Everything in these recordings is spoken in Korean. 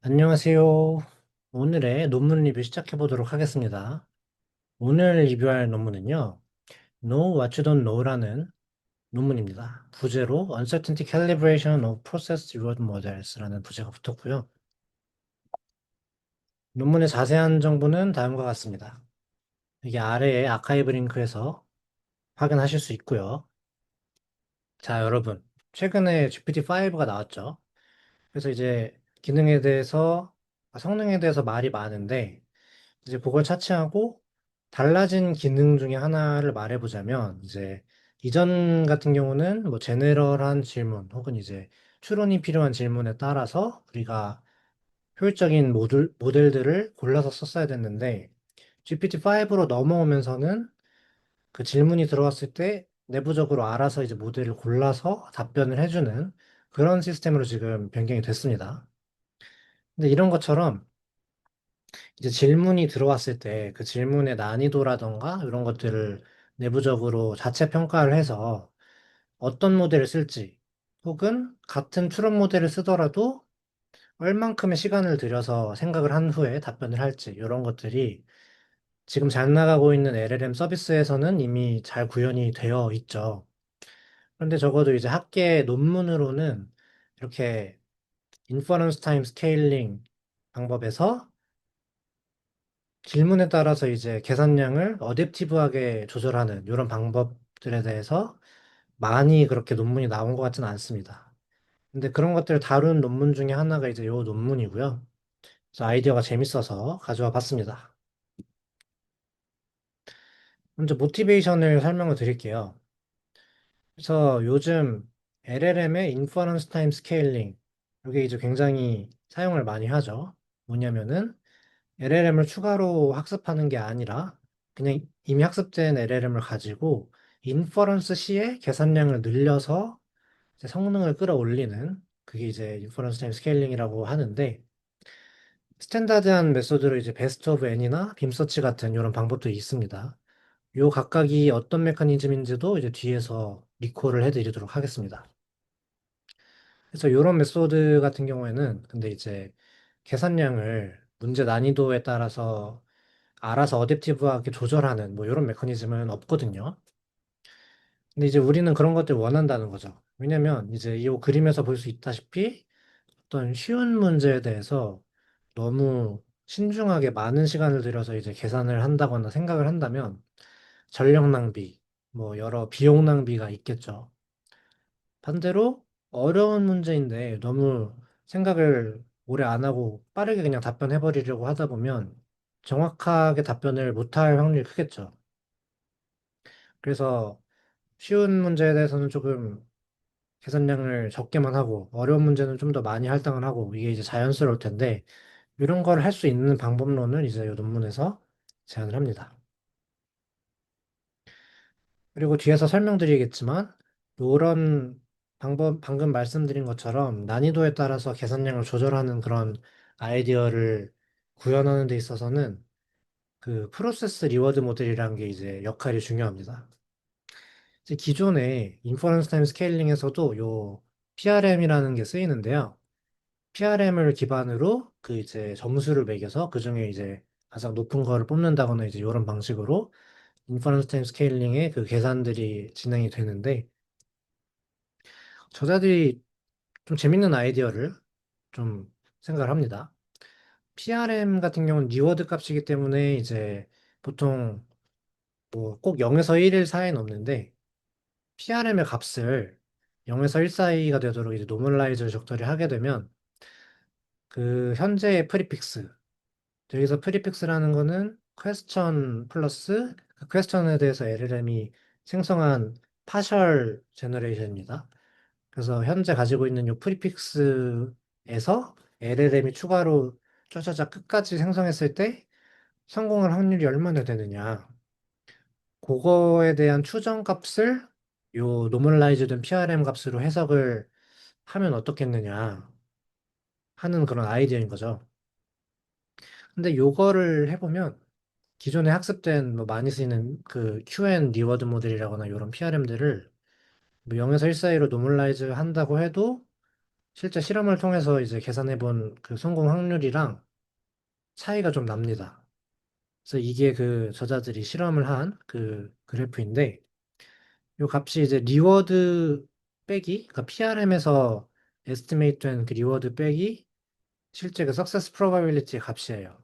안녕하세요. 오늘의 논문 리뷰 시작해 보도록 하겠습니다. 오늘 리뷰할 논문은요, Know What You Don't Know라는 논문입니다. 부제로 Uncertainty Calibration of Process Reward Models라는 부제가 붙었고요. 논문의 자세한 정보는 다음과 같습니다. 이게 아래에 아카이브 링크에서 확인하실 수 있고요. 자, 여러분. 최근에 GPT-5가 나왔죠. 그래서 이제 기능에 대해서, 성능에 대해서 말이 많은데, 이제 그걸 차치하고 달라진 기능 중에 하나를 말해보자면, 이제 이전 같은 경우는 뭐 제네럴한 질문 혹은 이제 추론이 필요한 질문에 따라서 우리가 효율적인 모델들을 골라서 썼어야 됐는데, GPT-5로 넘어오면서는 그 질문이 들어왔을 때 내부적으로 알아서 이제 모델을 골라서 답변을 해주는 그런 시스템으로 지금 변경이 됐습니다. 근데 이런 것처럼 이제 질문이 들어왔을 때 그 질문의 난이도라던가 이런 것들을 내부적으로 자체 평가를 해서 어떤 모델을 쓸지 혹은 같은 추론 모델을 쓰더라도 얼만큼의 시간을 들여서 생각을 한 후에 답변을 할지 이런 것들이 지금 잘 나가고 있는 LLM 서비스에서는 이미 잘 구현이 되어 있죠. 그런데 적어도 이제 학계 논문으로는 이렇게 인퍼런스 타임 스케일링 방법에서 질문에 따라서 이제 계산량을 어댑티브하게 조절하는 이런 방법들에 대해서 많이 그렇게 논문이 나온 것 같지는 않습니다. 근데 그런 것들을 다룬 논문 중에 하나가 이제 이 논문이고요. 그래서 아이디어가 재밌어서 가져와 봤습니다. 먼저 모티베이션을 설명을 드릴게요. 그래서 요즘 LLM의 인퍼런스 타임 스케일링 이게 이제 굉장히 사용을 많이 하죠. 뭐냐면은 LLM을 추가로 학습하는 게 아니라 그냥 이미 학습된 LLM을 가지고 인퍼런스 시에 계산량을 늘려서 이제 성능을 끌어올리는 그게 이제 인퍼런스 타임 스케일링이라고 하는데 스탠다드한 메소드로 이제 베스트 오브 N이나 빔서치 같은 이런 방법들이 있습니다. 요 각각이 어떤 메커니즘인지도 이제 뒤에서 리콜을 해드리도록 하겠습니다. 그래서 이런 메소드 같은 경우에는 근데 이제 계산량을 문제 난이도에 따라서 알아서 어댑티브하게 조절하는 뭐 이런 메커니즘은 없거든요. 근데 이제 우리는 그런 것들 원한다는 거죠. 왜냐면 이제 이 그림에서 볼 수 있다시피 어떤 쉬운 문제에 대해서 너무 신중하게 많은 시간을 들여서 이제 계산을 한다거나 생각을 한다면 전력 낭비, 뭐 여러 비용 낭비가 있겠죠. 반대로 어려운 문제인데 너무 생각을 오래 안 하고 빠르게 그냥 답변해 버리려고 하다 보면 정확하게 답변을 못할 확률이 크겠죠. 그래서 쉬운 문제에 대해서는 조금 계산량을 적게만 하고 어려운 문제는 좀 더 많이 할당을 하고 이게 이제 자연스러울 텐데 이런 걸 할 수 있는 방법론을 이제 이 논문에서 제안을 합니다. 그리고 뒤에서 설명드리겠지만 이런 방법 방금 말씀드린 것처럼 난이도에 따라서 계산량을 조절하는 그런 아이디어를 구현하는 데 있어서는 그 프로세스 리워드 모델이라는 게 이제 역할이 중요합니다. 이제 기존의 인퍼런스 타임 스케일링에서도 요 PRM이라는 게 쓰이는데요. PRM을 기반으로 그 이제 점수를 매겨서 그중에 이제 가장 높은 거를 뽑는다거나 이제 이런 방식으로 인퍼런스 타임 스케일링의 그 계산들이 진행이 되는데 저자들이 좀 재밌는 아이디어를 좀 생각을 합니다. PRM 같은 경우는 리워드 값이기 때문에 이제 보통 뭐 꼭 0에서 1일 사이는 없는데 PRM의 값을 0에서 1 사이가 되도록 이제 노멀라이즈를 적절히 하게 되면 그 현재의 프리픽스 여기서 프리픽스라는 거는 퀘스천 플러스 그 퀘스천에 대해서 LLM이 생성한 파셜 제너레이션입니다. 그래서 현재 가지고 있는 이 프리픽스에서 LLM이 추가로 쫙쫙쫙 끝까지 생성했을 때 성공할 확률이 얼마나 되느냐. 그거에 대한 추정 값을 요 노멀라이즈된 PRM 값으로 해석을 하면 어떻겠느냐 하는 그런 아이디어인 거죠. 근데 요거를 해보면 기존에 학습된 뭐 많이 쓰이는 그 Q&A 리워드 모델이라거나 이런 PRM들을 뭐 0에서 1 사이로 노멀라이즈 한다고 해도 실제 실험을 통해서 이제 계산해 본 그 성공 확률이랑 차이가 좀 납니다. 그래서 이게 그 저자들이 실험을 한 그 그래프인데, 요 값이 이제 리워드 빼기, 그러니까 PRM에서 에스티메이트 된 그 리워드 빼기 실제 그 석세스 프로바빌리티의 값이에요.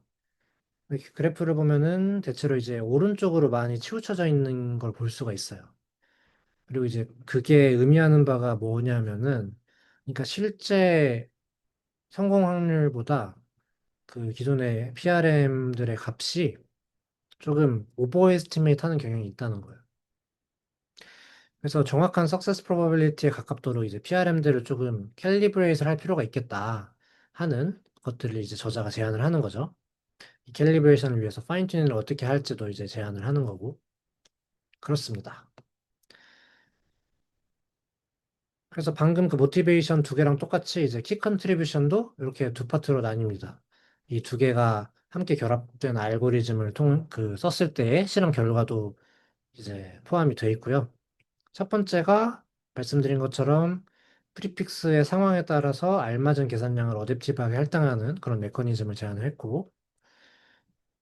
이렇게 그래프를 보면은 대체로 이제 오른쪽으로 많이 치우쳐져 있는 걸 볼 수가 있어요. 그리고 이제 그게 의미하는 바가 뭐냐면은, 그러니까 실제 성공 확률보다 그 기존의 PRM들의 값이 조금 오버 에스티메이트 하는 경향이 있다는 거예요. 그래서 정확한 석세스 프로바빌리티에 가깝도록 이제 PRM들을 조금 캘리브레이트를 할 필요가 있겠다 하는 것들을 이제 저자가 제안을 하는 거죠. 이 캘리브레이션을 위해서 파인 튜닝을 어떻게 할지도 이제 제안을 하는 거고 그렇습니다. 그래서 방금 그 모티베이션 두 개랑 똑같이 이제 키 컨트리뷰션도 이렇게 두 파트로 나뉩니다. 이 두 개가 함께 결합된 알고리즘을 썼을 때의 실험 결과도 이제 포함이 되어 있고요. 첫 번째가 말씀드린 것처럼 프리픽스의 상황에 따라서 알맞은 계산량을 어댑티브하게 할당하는 그런 메커니즘을 제안을 했고,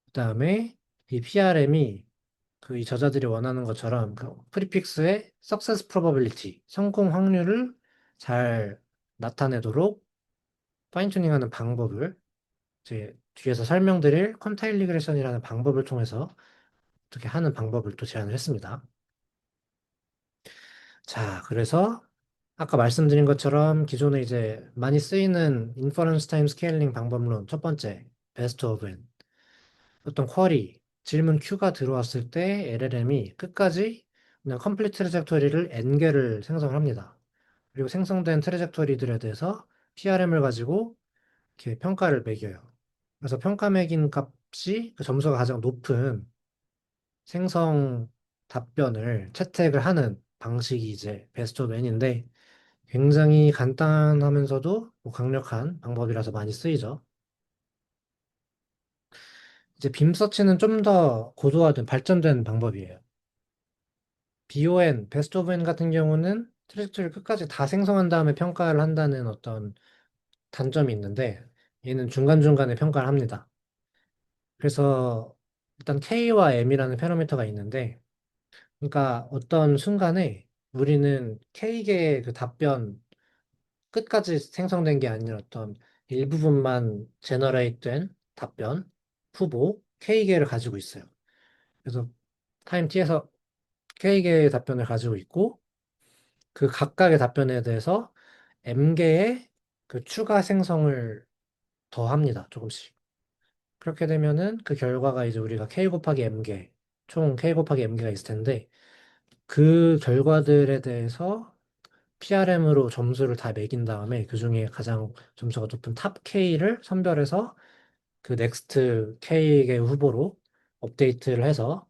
그다음에 이 PRM이 그 이 저자들이 원하는 것처럼 그 프리픽스의 success probability, 성공 확률을 잘 나타내도록 파인 튜닝하는 방법을 이제 뒤에서 설명드릴 퀀타일 리그레션이라는 방법을 통해서 어떻게 하는 방법을 또 제안을 했습니다. 자, 그래서 아까 말씀드린 것처럼 기존에 이제 많이 쓰이는 인퍼런스 타임 스케일링 방법론 첫 번째, 베스트 오브 n. 어떤 쿼리, 질문 Q가 들어왔을 때 LLM이 끝까지 그냥 컴플리트 트래젝토리를 n개를 생성을 합니다. 그리고 생성된 트래젝토리들에 대해서 PRM을 가지고 이렇게 평가를 매겨요. 그래서 평가 매긴 값이 그 점수가 가장 높은 생성 답변을 채택을 하는 방식이 이제 베스트 오브 n인데 굉장히 간단하면서도 뭐 강력한 방법이라서 많이 쓰이죠. 이제 빔 서치는 좀 더 고도화된 발전된 방법이에요. BON, 베스트 오브 N 같은 경우는 트랙트를 끝까지 다 생성한 다음에 평가를 한다는 어떤 단점이 있는데 얘는 중간중간에 평가를 합니다. 그래서 일단 K와 M이라는 패러미터가 있는데 그러니까 어떤 순간에 우리는 K개의 그 답변 끝까지 생성된 게 아닌 어떤 일부분만 제너레이트 된 답변 후보 K개를 가지고 있어요. 그래서 타임 T에서 K개의 답변을 가지고 있고 그 각각의 답변에 대해서 M개의 그 추가 생성을 더 합니다. 조금씩. 그렇게 되면은 그 결과가 이제 우리가 K 곱하기 M개, 총 K 곱하기 M개가 있을 텐데 그 결과들에 대해서 PRM으로 점수를 다 매긴 다음에 그 중에 가장 점수가 높은 탑 K를 선별해서 그 넥스트 K의 후보로 업데이트를 해서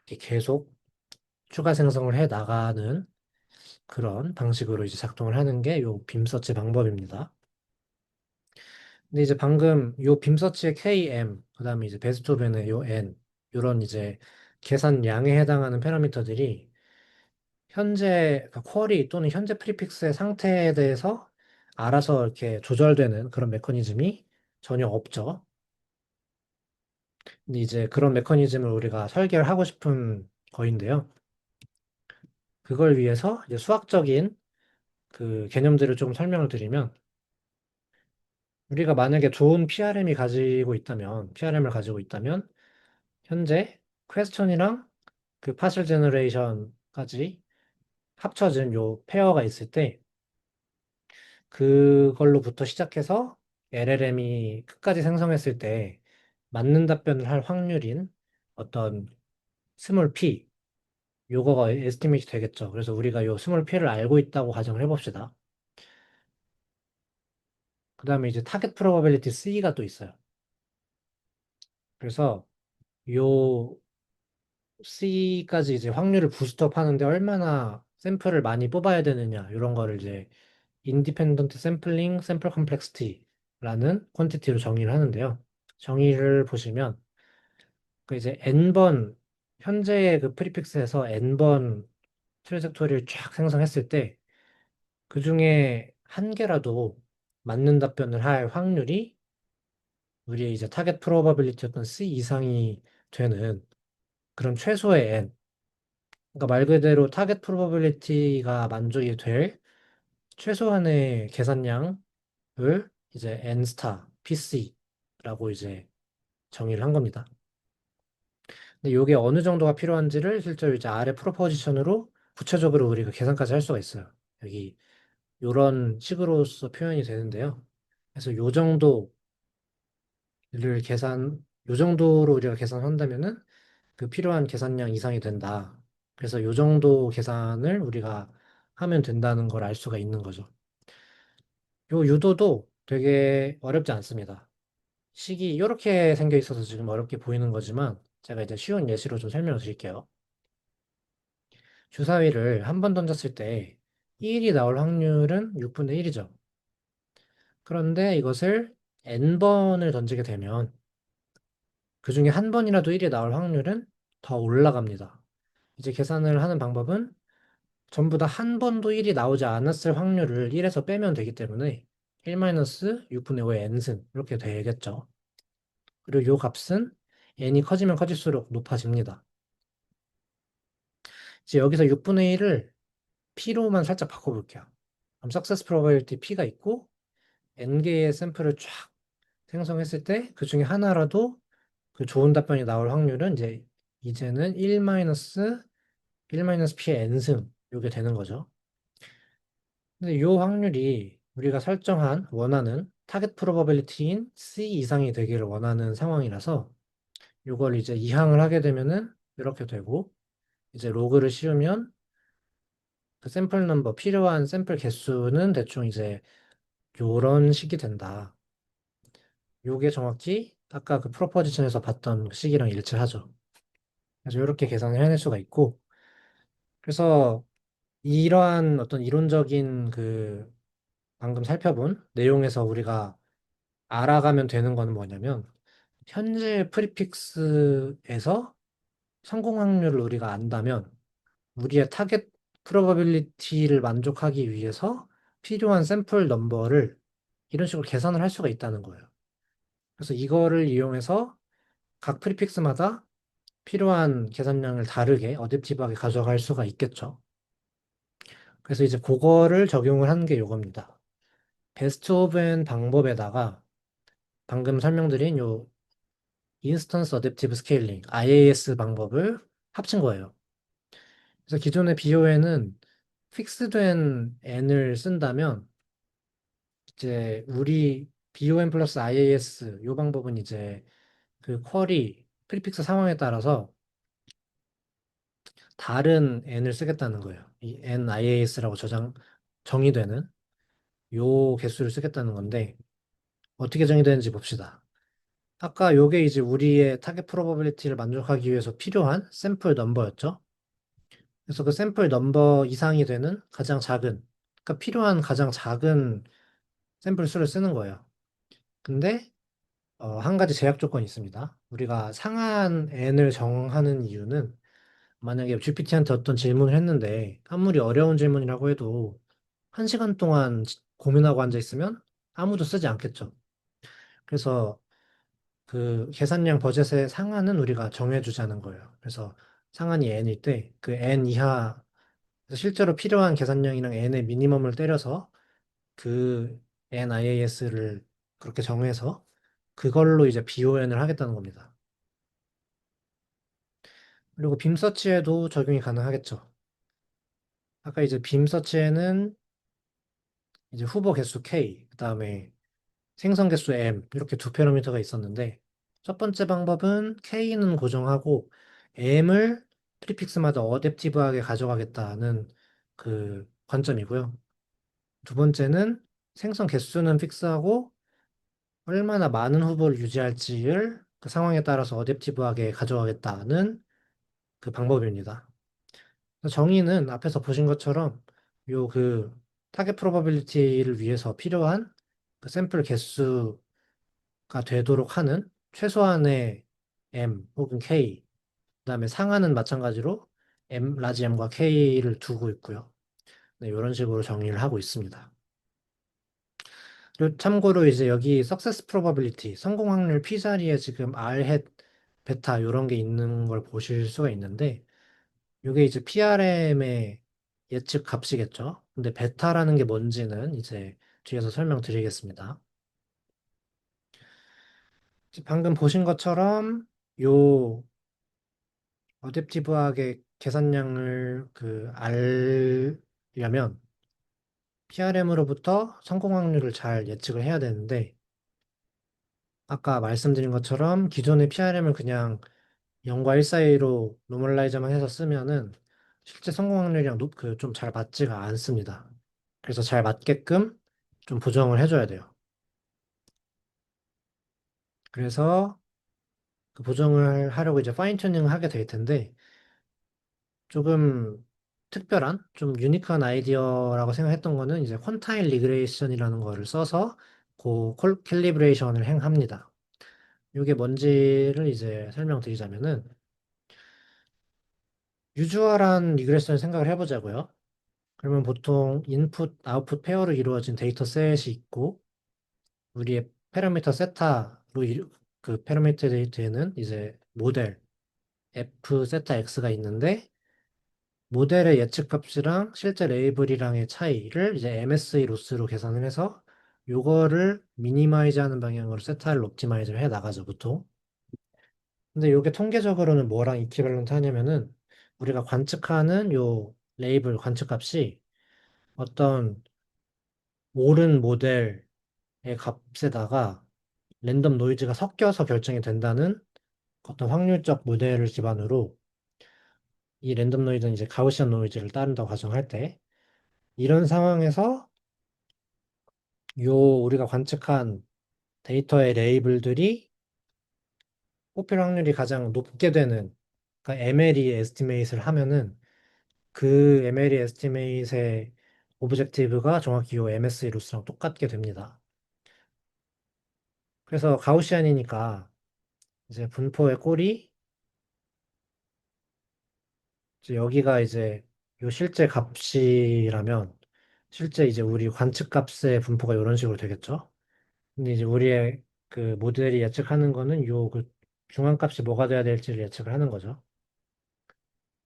이렇게 계속 추가 생성을 해 나가는 그런 방식으로 이제 작동을 하는 게 요 빔서치 방법입니다. 근데 이제 방금 요 빔서치의 KM, 그다음에 이제 베스트오벤의 요 N, 요런 이제 계산량에 해당하는 패러미터들이 현재 그 쿼리 또는 현재 프리픽스의 상태에 대해서 알아서 이렇게 조절되는 그런 메커니즘이 전혀 없죠. 근데 이제 그런 메커니즘을 우리가 설계를 하고 싶은 거인데요. 그걸 위해서 이제 수학적인 그 개념들을 좀 설명을 드리면 우리가 만약에 좋은 PRM을 가지고 있다면 현재 퀘스천이랑 그 파셜 제너레이션까지 합쳐진 요 페어가 있을 때 그걸로부터 시작해서 LLM이 끝까지 생성했을 때 맞는 답변을 할 확률인 어떤 스몰 p 요거가 에스티메이트 되겠죠. 그래서 우리가 요 스몰 p를 알고 있다고 가정을 해봅시다. 그 다음에 이제 타겟 프로바빌리티 C가 또 있어요. 그래서 요 C까지 이제 확률을 부스트업 하는데 얼마나 샘플을 많이 뽑아야 되느냐 이런 거를 이제 인디펜던트 샘플링 샘플 컴플렉시티라는 퀀티티로 정의를 하는데요. 정의를 보시면 그 이제 n번 현재의 그 프리픽스에서 n번 트레젝토리를 쫙 생성했을 때 그중에 한 개라도 맞는 답변을 할 확률이 우리의 이제 타겟 프로바빌리티였던 C 이상이 되는 그런 최소의 n. 그러니까 말 그대로 타겟 프로바빌리티가 만족이 될 최소한의 계산량을 이제 n 스타 PC라고 이제 정의를 한 겁니다. 근데 이게 어느 정도가 필요한지를 실제로 이제 아래 프로포지션으로 구체적으로 우리가 계산까지 할 수가 있어요. 여기 이런 식으로서 표현이 되는데요. 그래서 요 정도로 우리가 계산한다면은 그 필요한 계산량 이상이 된다. 그래서 요 정도 계산을 우리가 하면 된다는 걸 알 수가 있는 거죠. 요 유도도 되게 어렵지 않습니다. 식이 이렇게 생겨 있어서 지금 어렵게 보이는 거지만 제가 이제 쉬운 예시로 좀 설명을 드릴게요. 주사위를 한 번 던졌을 때 1이 나올 확률은 6분의 1이죠. 그런데 이것을 n번을 던지게 되면 그 중에 한 번이라도 1이 나올 확률은 더 올라갑니다. 이제 계산을 하는 방법은 전부 다 한 번도 1이 나오지 않았을 확률을 1에서 빼면 되기 때문에 1-6분의 5의 n승 이렇게 되겠죠. 그리고 이 값은 n이 커지면 커질수록 높아집니다. 이제 여기서 6분의 1을 p로만 살짝 바꿔볼게요. 그럼 success probability p가 있고 n개의 샘플을 쫙 생성했을 때 그 중에 하나라도 그 좋은 답변이 나올 확률은 이제는 1-P의 n승 이게 되는 거죠. 근데 이 확률이 우리가 설정한 원하는 타겟 프로버빌리티인 C 이상이 되기를 원하는 상황이라서 이걸 이제 이항을 하게 되면은 이렇게 되고 이제 로그를 씌우면 그 샘플 넘버 필요한 샘플 개수는 대충 이제 요런 식이 된다. 요게 정확히 아까 그 프로포지션에서 봤던 그 식이랑 일치하죠. 그래서 이렇게 계산을 해낼 수가 있고 그래서 이러한 어떤 이론적인 그 방금 살펴본 내용에서 우리가 알아가면 되는 거는 뭐냐면 현재 프리픽스에서 성공 확률을 우리가 안다면 우리의 타겟 프로바빌리티를 만족하기 위해서 필요한 샘플 넘버를 이런 식으로 계산을 할 수가 있다는 거예요. 그래서 이거를 이용해서 각 프리픽스마다 필요한 계산량을 다르게 어댑티브하게 가져갈 수가 있겠죠. 그래서 이제 그거를 적용을 하는 게 요겁니다. 베스트 오브 엔 방법에다가 방금 설명드린 요 인스턴스 어댑티브 스케일링 IAS 방법을 합친 거예요. 그래서 기존의 BO에는 픽스된 n을 쓴다면 이제 우리 BOM 플러스 IAS 요 방법은 이제 그 쿼리 프리픽스 상황에 따라서 다른 n을 쓰겠다는 거예요. 이 NIAS라고 정의되는 요 개수를 쓰겠다는 건데 어떻게 정의되는지 봅시다. 아까 요게 이제 우리의 타겟 프로버빌리티를 만족하기 위해서 필요한 샘플 넘버였죠. 그래서 그 샘플 넘버 이상이 되는 가장 작은, 그러니까 필요한 가장 작은 샘플 수를 쓰는 거예요. 근데 한 가지 제약 조건이 있습니다. 우리가 상한 n을 정하는 이유는 만약에 GPT한테 어떤 질문을 했는데 아무리 어려운 질문이라고 해도 한 시간 동안 고민하고 앉아 있으면 아무도 쓰지 않겠죠. 그래서 그 계산량 버젯의 상한은 우리가 정해주자는 거예요. 그래서 상한이 n일 때 그 n 이하 실제로 필요한 계산량이랑 n의 미니멈을 때려서 그 NIAS를 그렇게 정해서 그걸로 이제 BON을 하겠다는 겁니다. 그리고 빔서치에도 적용이 가능하겠죠. 아까 이제 빔서치에는 이제 후보 개수 K, 그다음에 생성 개수 M 이렇게 두 패러미터가 있었는데 첫 번째 방법은 K는 고정하고 M을 프리픽스마다 어댑티브하게 가져가겠다는 그 관점이고요. 두 번째는 생성 개수는 픽스하고 얼마나 많은 후보를 유지할지를 그 상황에 따라서 어댑티브하게 가져가겠다는 그 방법입니다. 정의는 앞에서 보신 것처럼 요 그 타겟 프로바빌리티를 위해서 필요한 그 샘플 개수가 되도록 하는 최소한의 M 혹은 K, 그다음에 상한은 마찬가지로 라지 M과 K를 두고 있고요. 네, 이런 식으로 정의를 하고 있습니다. 참고로 이제 여기 success probability, 성공 확률 p 자리에 지금 r hat, 베타 이런 게 있는 걸 보실 수가 있는데 이게 이제 PRM의 예측 값이겠죠. 근데 베타라는 게 뭔지는 이제 뒤에서 설명드리겠습니다. 방금 보신 것처럼 요 어댑티브하게 계산량을 알려면 PRM으로부터 성공 확률을 잘 예측을 해야 되는데 아까 말씀드린 것처럼 기존의 PRM을 그냥 0과 1 사이로 노멀라이저만 해서 쓰면은 실제 성공 확률이랑 좀 잘 맞지가 않습니다. 그래서 잘 맞게끔 좀 보정을 해줘야 돼요. 그래서 그 보정을 하려고 이제 파인 튜닝을 하게 될 텐데 조금 특별한 좀 유니크한 아이디어라고 생각했던 거는 이제 퀀타일 리그레이션이라는 거를 써서 그 캘리브레이션을 행합니다. 이게 뭔지를 이제 설명드리자면은 유주얼한 리그레션을 생각을 해보자고요. 그러면 보통 인풋, 아웃풋 페어로 이루어진 데이터 셋이 있고 우리의 패러미터 세타로 그 패러미터 데이터에는 이제 모델 f 세타 x가 있는데 모델의 예측 값이랑 실제 레이블이랑의 차이를 이제 MSE 로스로 계산을 해서 요거를 미니마이즈 하는 방향으로 세타를 옵티마이즈를 해 나가죠, 보통. 근데 요게 통계적으로는 뭐랑 이퀴밸런트 하냐면은 우리가 관측하는 요 레이블 관측 값이 어떤 옳은 모델의 값에다가 랜덤 노이즈가 섞여서 결정이 된다는 어떤 확률적 모델을 기반으로 이 랜덤 노이즈는 이제 가우시안 노이즈를 따른다고 가정할 때 이런 상황에서 요 우리가 관측한 데이터의 레이블들이 뽑힐 확률이 가장 높게 되는 그러니까 MLE 에스티메이트를 하면은 그 MLE 에스티메이트의 오브젝티브가 정확히 요 MSE 로스랑 똑같게 됩니다. 그래서 가우시안이니까 이제 분포의 꼴이 이제 여기가 이제 요 실제 값이라면 실제 이제 우리 관측 값의 분포가 이런 식으로 되겠죠. 근데 이제 우리의 그 모델이 예측하는 거는 요 그 중앙값이 뭐가 돼야 될지를 예측을 하는 거죠.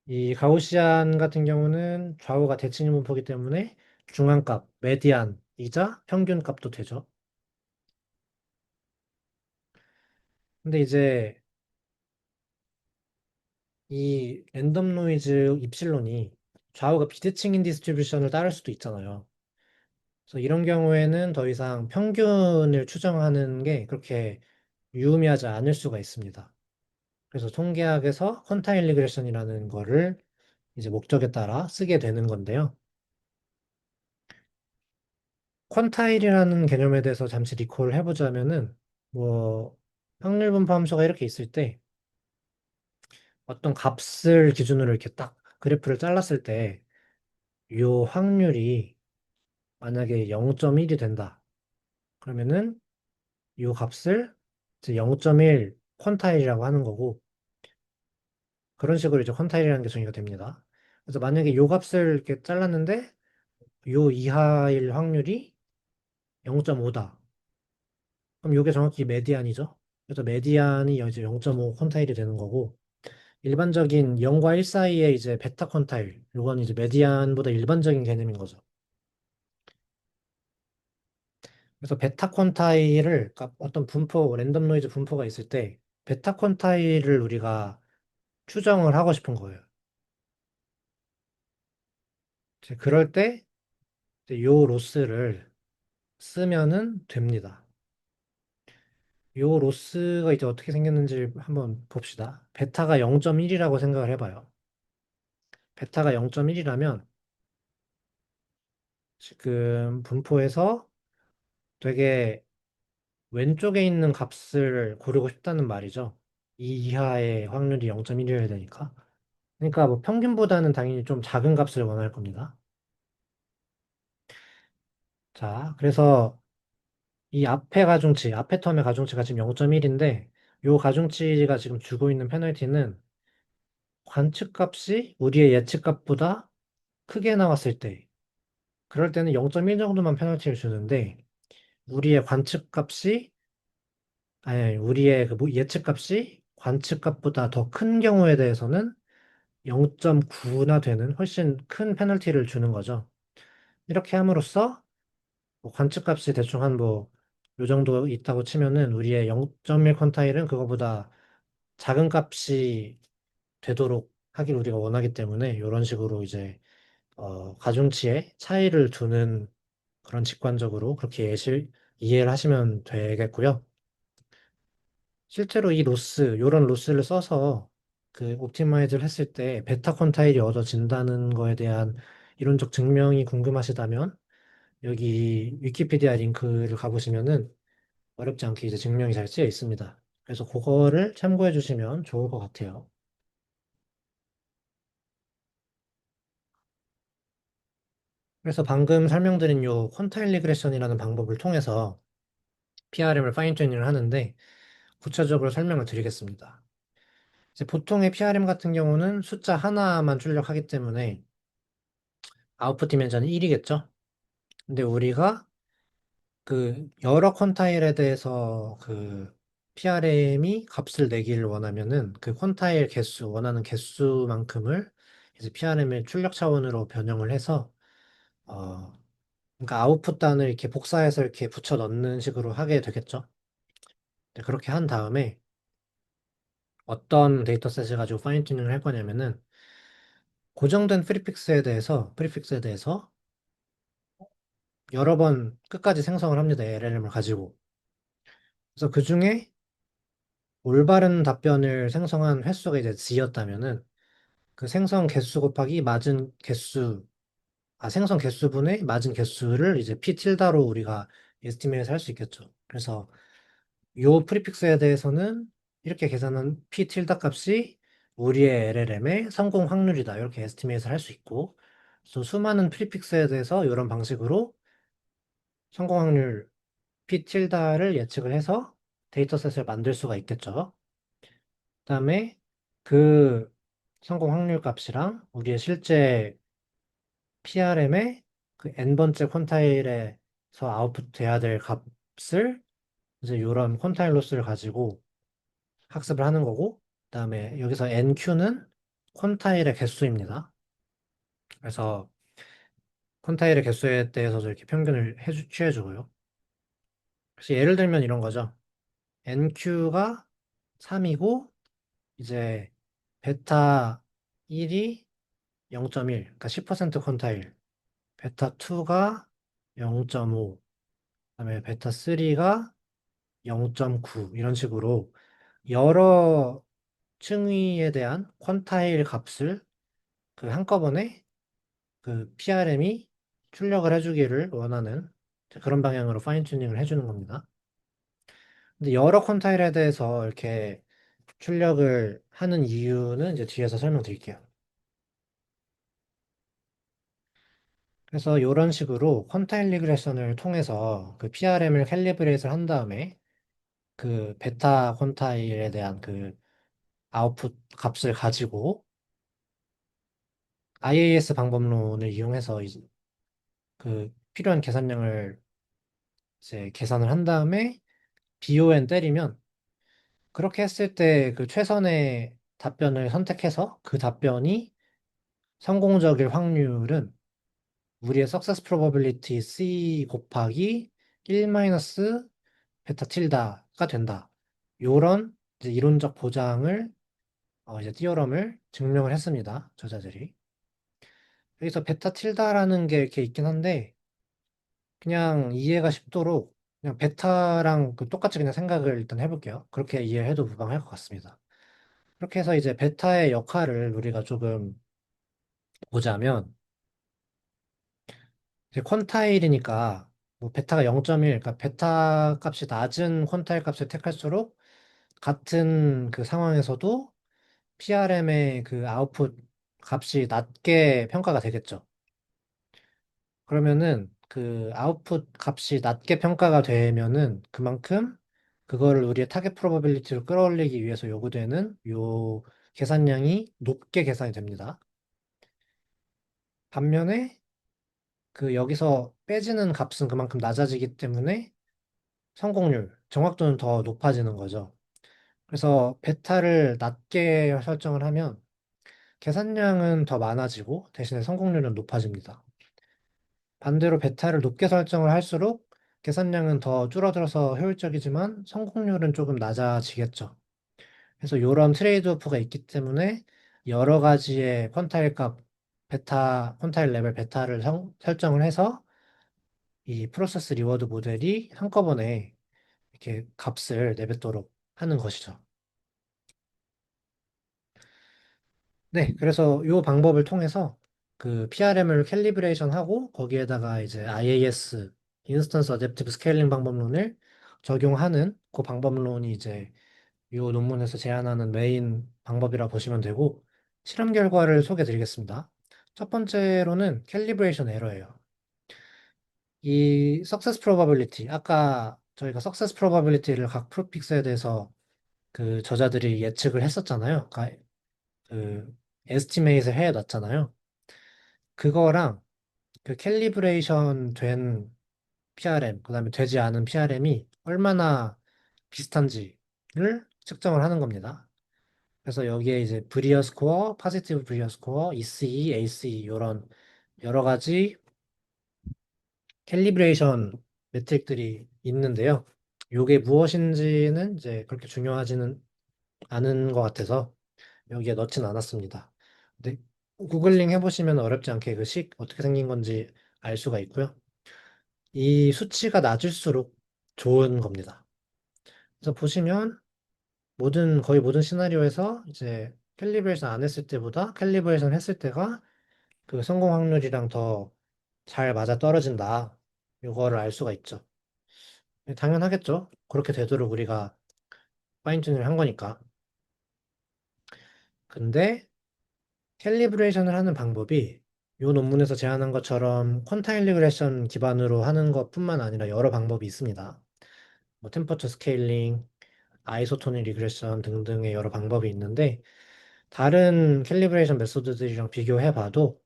이 가우시안 같은 경우는 좌우가 대칭 분포이기 때문에 중앙값, 메디안이자 평균값도 되죠. 근데 이제 이 랜덤 노이즈 입실론이 좌우가 비대칭인 디스트리뷰션을 따를 수도 있잖아요. 그래서 이런 경우에는 더 이상 평균을 추정하는 게 그렇게 유의미하지 않을 수가 있습니다. 그래서 통계학에서 퀀타일 리그레션이라는 거를 이제 목적에 따라 쓰게 되는 건데요. 퀀타일이라는 개념에 대해서 잠시 리콜을 해보자면은 뭐 확률 분포 함수가 이렇게 있을 때 어떤 값을 기준으로 이렇게 딱 그래프를 잘랐을 때 이 확률이 만약에 0.1이 된다. 그러면은 이 값을 이제 0.1 퀀타일이라고 하는 거고 그런 식으로 이제 퀀타일이라는 게 정의가 됩니다. 그래서 만약에 요 값을 이렇게 잘랐는데 요 이하일 확률이 0.5다. 그럼 요게 정확히 메디안이죠. 그래서 메디안이 이제 0.5 퀀타일이 되는 거고 일반적인 0과 1 사이에 이제 베타 퀀타일 요건 이제 메디안보다 일반적인 개념인 거죠. 그래서 베타 퀀타일을 그러니까 어떤 분포 랜덤 노이즈 분포가 있을 때 베타 퀀타일을 우리가 추정을 하고 싶은 거예요. 이제 그럴 때 이제 요 로스를 쓰면은 됩니다. 요 로스가 이제 어떻게 생겼는지 한번 봅시다. 베타가 0.1이라고 생각을 해봐요. 베타가 0.1이라면 지금 분포에서 되게 왼쪽에 있는 값을 고르고 싶다는 말이죠. 이 이하의 확률이 0.1이어야 되니까. 그러니까 뭐 평균보다는 당연히 좀 작은 값을 원할 겁니다. 자, 그래서 이 앞에 가중치, 앞에 텀의 가중치가 지금 0.1인데 요 가중치가 지금 주고 있는 페널티는 관측값이 우리의 예측값보다 크게 나왔을 때 그럴 때는 0.1 정도만 페널티를 주는데 우리의 관측값이, 아니, 우리의 그 예측값이 관측값보다 더 큰 경우에 대해서는 0.9나 되는 훨씬 큰 페널티를 주는 거죠. 이렇게 함으로써 뭐 관측값이 대충 한 뭐, 요 정도 있다고 치면은 우리의 0.1 퀀타일은 그거보다 작은 값이 되도록 하길 우리가 원하기 때문에 이런 식으로 이제 가중치에 차이를 두는 그런 직관적으로 그렇게 이해를 하시면 되겠고요. 실제로 이 로스, 요런 로스를 써서 그 옵티마이즈를 했을 때 베타 퀀타일이 얻어진다는 거에 대한 이론적 증명이 궁금하시다면 여기 위키피디아 링크를 가보시면은 어렵지 않게 이제 증명이 잘 쓰여 있습니다. 그래서 그거를 참고해 주시면 좋을 것 같아요. 그래서 방금 설명드린 요 퀀타일 리그레션이라는 방법을 통해서 PRM을 파인 튜닝을 하는데 구체적으로 설명을 드리겠습니다. 이제 보통의 PRM 같은 경우는 숫자 하나만 출력하기 때문에 아웃풋 디멘전은 1이겠죠? 근데 우리가 그 여러 퀀타일에 대해서 그 PRM이 값을 내기를 원하면은 그 퀀타일 개수, 원하는 개수만큼을 이제 PRM의 출력 차원으로 변형을 해서 어 그러니까 아웃풋 단을 이렇게 복사해서 이렇게 붙여 넣는 식으로 하게 되겠죠. 네, 그렇게 한 다음에 어떤 데이터셋을 가지고 파인 튜닝을 할 거냐면은 고정된 프리픽스에 대해서 여러 번 끝까지 생성을 합니다. LLM을 가지고. 그래서 그 중에 올바른 답변을 생성한 횟수가 이제 G였다면은 그 생성 개수 곱하기 맞은 개수, 생성 개수분의 맞은 개수를 이제 P 틸다로 우리가 에스티메이트 할 수 있겠죠. 그래서 요 프리픽스에 대해서는 이렇게 계산한 P 틸다 값이 우리의 LLM의 성공 확률이다. 이렇게 에스티메이트를 할 수 있고, 또 수많은 프리픽스에 대해서 이런 방식으로 성공 확률 P 틸다를 예측을 해서 데이터셋을 만들 수가 있겠죠. 그다음에 그 성공 확률 값이랑 우리의 실제 PRM의 그 n번째 퀀타일에서 아웃풋 돼야 될 값을 이제 이런 퀀타일 로스를 가지고 학습을 하는 거고, 그다음에 여기서 NQ는 퀀타일의 개수입니다. 그래서 퀀타일의 개수에 대해서도 이렇게 평균을 취해주고요. 그래서 예를 들면 이런 거죠. NQ가 3이고 이제 베타 1이 0.1, 그러니까 10% 퀀타일, 베타 2가 0.5, 그다음에 베타 3가 0.9 이런 식으로 여러 층위에 대한 퀀타일 값을 그 한꺼번에 그 PRM이 출력을 해주기를 원하는 그런 방향으로 파인 튜닝을 해주는 겁니다. 근데 여러 퀀타일에 대해서 이렇게 출력을 하는 이유는 이제 뒤에서 설명드릴게요. 그래서 이런 식으로 퀀타일 리그레션을 통해서 그 PRM을 캘리브레이트를 한 다음에 그 베타 퀀타일에 대한 그 아웃풋 값을 가지고 IAS 방법론을 이용해서 이제 그 필요한 계산량을 이제 계산을 한 다음에 BON 때리면 그렇게 했을 때 그 최선의 답변을 선택해서 그 답변이 성공적일 확률은 우리의 success probability C 곱하기 1 마이너스 베타 틸다가 된다. 요런 이제 이론적 보장을 이제 티어럼을 증명을 했습니다. 저자들이. 여기서 베타 틸다라는 게 이렇게 있긴 한데 그냥 이해가 쉽도록 그냥 베타랑 그 똑같이 그냥 생각을 일단 해볼게요. 그렇게 이해해도 무방할 것 같습니다. 그렇게 해서 이제 베타의 역할을 우리가 조금 보자면 이제 퀀타일이니까 뭐 베타가 0.1, 그러니까 베타 값이 낮은 퀀타일 값을 택할수록 같은 그 상황에서도 PRM의 그 아웃풋 값이 낮게 평가가 되겠죠. 그러면은 그 아웃풋 값이 낮게 평가가 되면은 그만큼 그거를 우리의 타겟 프로바빌리티로 끌어올리기 위해서 요구되는 요 계산량이 높게 계산이 됩니다. 반면에 그 여기서 빼지는 값은 그만큼 낮아지기 때문에 성공률, 정확도는 더 높아지는 거죠. 그래서 베타를 낮게 설정을 하면 계산량은 더 많아지고 대신에 성공률은 높아집니다. 반대로 베타를 높게 설정을 할수록 계산량은 더 줄어들어서 효율적이지만 성공률은 조금 낮아지겠죠. 그래서 이런 트레이드오프가 있기 때문에 여러 가지의 퀀타일 값, 퀀타일 레벨 베타를 설정을 해서 이 프로세스 리워드 모델이 한꺼번에 이렇게 값을 내뱉도록 하는 것이죠. 네, 그래서 이 방법을 통해서 그 PRM을 캘리브레이션 하고 거기에다가 이제 IAS, 인스턴스 어댑티브 스케일링 방법론을 적용하는 그 방법론이 이제 이 논문에서 제안하는 메인 방법이라 보시면 되고 실험 결과를 소개해 드리겠습니다. 첫 번째로는 캘리브레이션 에러예요. 이 success probability, 아까 저희가 success probability를 각 프로픽스에 대해서 그 저자들이 예측을 했었잖아요. 그러니까 그 에스티메이트를 해놨잖아요. 그거랑 그 캘리브레이션 된 PRM, 그다음에 되지 않은 PRM이 얼마나 비슷한지를 측정을 하는 겁니다. 그래서 여기에 이제 브리어 스코어, 파지티브 브리어 스코어, ECE, ACE 이런 여러 가지 캘리브레이션 매트릭들이 있는데요. 이게 무엇인지는 이제 그렇게 중요하지는 않은 것 같아서 여기에 넣진 않았습니다. 근데 구글링 해보시면 어렵지 않게 그 식 어떻게 생긴 건지 알 수가 있고요. 이 수치가 낮을수록 좋은 겁니다. 그래서 보시면 거의 모든 시나리오에서 이제 캘리브레이션 안 했을 때보다 캘리브레이션 했을 때가 그 성공 확률이랑 더 잘 맞아 떨어진다. 이거를 알 수가 있죠. 당연하겠죠. 그렇게 되도록 우리가 파인튜닝을 한 거니까. 근데 캘리브레이션을 하는 방법이 이 논문에서 제안한 것처럼 퀀타일 리그레션 기반으로 하는 것뿐만 아니라 여러 방법이 있습니다. 뭐 템퍼처 스케일링, 아이소토닉 리그레션 등등의 여러 방법이 있는데 다른 캘리브레이션 메소드들이랑 비교해 봐도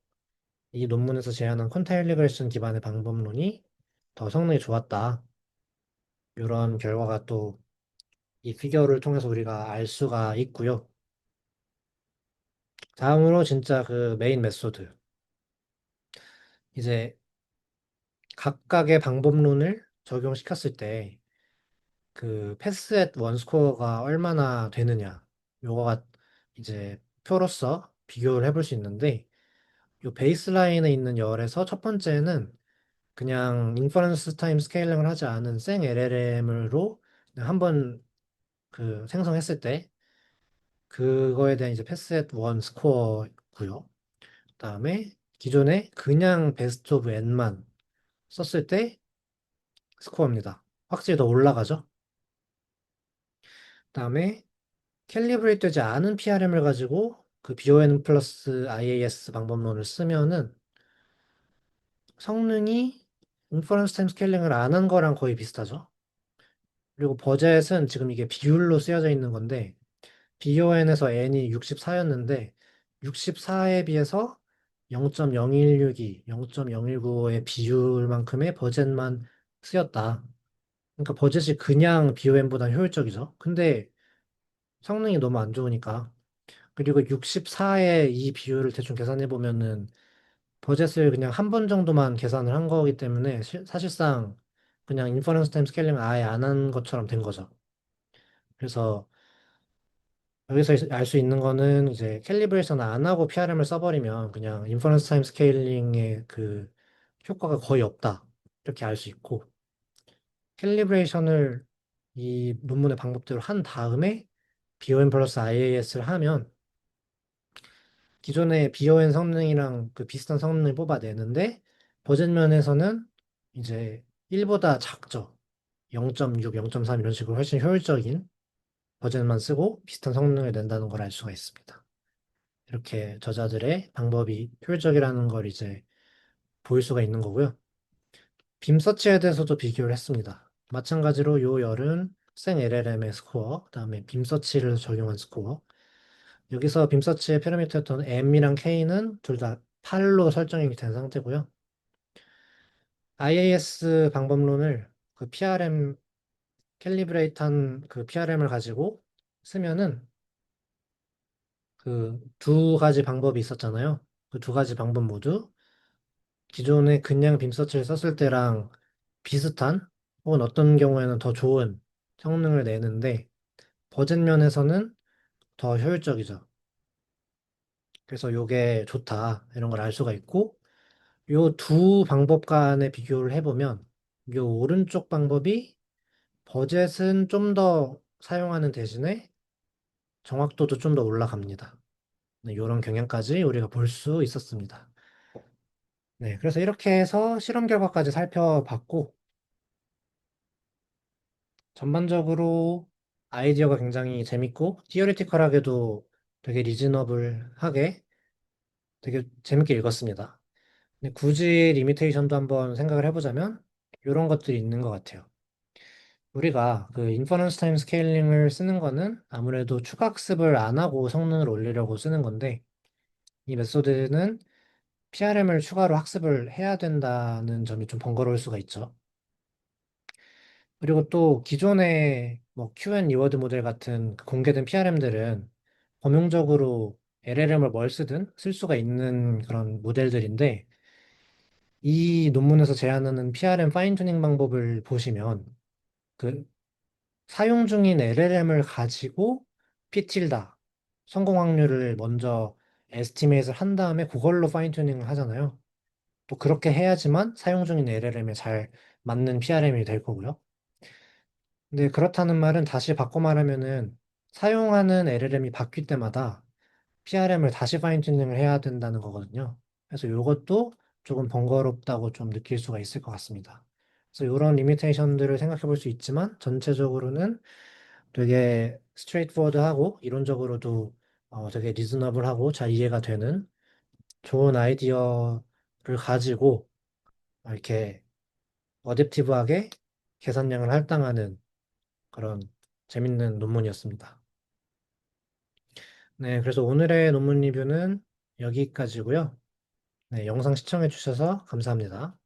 이 논문에서 제안한 퀀타일 리그레션 기반의 방법론이 더 성능이 좋았다. 이런 결과가 또 이 피겨를 통해서 우리가 알 수가 있고요. 다음으로 진짜 그 메인 메소드. 이제 각각의 방법론을 적용시켰을 때 그 패스 앳 원 스코어가 얼마나 되느냐. 요거가 이제 표로서 비교를 해볼 수 있는데 요 베이스라인에 있는 열에서 첫 번째는 그냥 인퍼런스 타임 스케일링을 하지 않은 생 LLM으로 한번 그 생성했을 때 그거에 대한 이제 패스 앳 원 스코어고요. 그다음에 기존에 그냥 베스트 오브 n만 썼을 때 스코어입니다. 확실히 더 올라가죠. 그다음에 캘리브레이트 되지 않은 PRM을 가지고 그 BON 플러스 IAS 방법론을 쓰면은 성능이 인퍼런스 타임 스케일링을 안 한 거랑 거의 비슷하죠. 그리고 버젯은 지금 이게 비율로 쓰여져 있는 건데 BON에서 n이 64였는데 64에 비해서 0.0162, 0.019의 비율만큼의 버젯만 쓰였다. 그러니까 버젯이 그냥 BON보다 효율적이죠. 근데 성능이 너무 안 좋으니까. 그리고 64의 이 비율을 대충 계산해 보면은 버젯을 그냥 한 번 정도만 계산을 한 거기 때문에 사실상 그냥 인퍼런스 타임 스케일링 아예 안 한 것처럼 된 거죠. 그래서 여기서 알 수 있는 거는 이제 캘리브레이션 안 하고 PRM을 써버리면 그냥 인퍼런스 타임 스케일링의 그 효과가 거의 없다. 이렇게 알 수 있고 캘리브레이션을 이 논문의 방법대로 한 다음에 BOM 플러스 IAS를 하면 기존의 BON 성능이랑 그 비슷한 성능을 뽑아내는데 버전 면에서는 이제 1보다 작죠. 0.6, 0.3 이런 식으로 훨씬 효율적인 버전만 쓰고 비슷한 성능을 낸다는 걸 알 수가 있습니다. 이렇게 저자들의 방법이 효율적이라는 걸 이제 보일 수가 있는 거고요. 빔 서치에 대해서도 비교를 했습니다. 마찬가지로 요 열은 생 LLM의 스코어, 그다음에 빔 서치를 적용한 스코어. 여기서 빔 서치의 패러미터였던 M이랑 K는 둘 다 8로 설정이 된 상태고요. IAS 방법론을 그 PRM 캘리브레이트한 그 PRM을 가지고 쓰면은 그 두 가지 방법이 있었잖아요. 그 두 가지 방법 모두 기존에 그냥 빔서치를 썼을 때랑 비슷한 혹은 어떤 경우에는 더 좋은 성능을 내는데 버젯 면에서는 더 효율적이죠. 그래서 요게 좋다 이런 걸 알 수가 있고 요 두 방법 간의 비교를 해보면 요 오른쪽 방법이 버젯은 좀 더 사용하는 대신에 정확도도 좀 더 올라갑니다. 네, 이런 경향까지 우리가 볼 수 있었습니다. 네, 그래서 이렇게 해서 실험 결과까지 살펴봤고 전반적으로 아이디어가 굉장히 재밌고 티어리티컬하게도 되게 리즈너블하게 되게 재밌게 읽었습니다. 근데 굳이 리미테이션도 한번 생각을 해보자면 이런 것들이 있는 것 같아요. 우리가 그 인퍼런스 타임 스케일링을 쓰는 거는 아무래도 추가 학습을 안 하고 성능을 올리려고 쓰는 건데 이 메소드는 PRM을 추가로 학습을 해야 된다는 점이 좀 번거로울 수가 있죠. 그리고 또 기존의 뭐 Q&A 리워드 모델 같은 그 공개된 PRM들은 범용적으로 LLM을 뭘 쓰든 쓸 수가 있는 그런 모델들인데 이 논문에서 제안하는 PRM 파인 튜닝 방법을 보시면 그 사용 중인 LLM을 가지고 P tilda 성공 확률을 먼저 에스티메이트를 한 다음에 그걸로 파인 튜닝을 하잖아요. 또 그렇게 해야지만 사용 중인 LLM에 잘 맞는 PRM이 될 거고요. 근데 그렇다는 말은 다시 바꿔 말하면은 사용하는 LLM이 바뀔 때마다 PRM을 다시 파인 튜닝을 해야 된다는 거거든요. 그래서 이것도 조금 번거롭다고 좀 느낄 수가 있을 것 같습니다. 그래서 이런 리미테이션들을 생각해 볼 수 있지만 전체적으로는 되게 스트레이트포워드하고 이론적으로도 되게 리즈너블하고 잘 이해가 되는 좋은 아이디어를 가지고 이렇게 어댑티브하게 계산량을 할당하는 그런 재밌는 논문이었습니다. 네, 그래서 오늘의 논문 리뷰는 여기까지고요. 네, 영상 시청해 주셔서 감사합니다.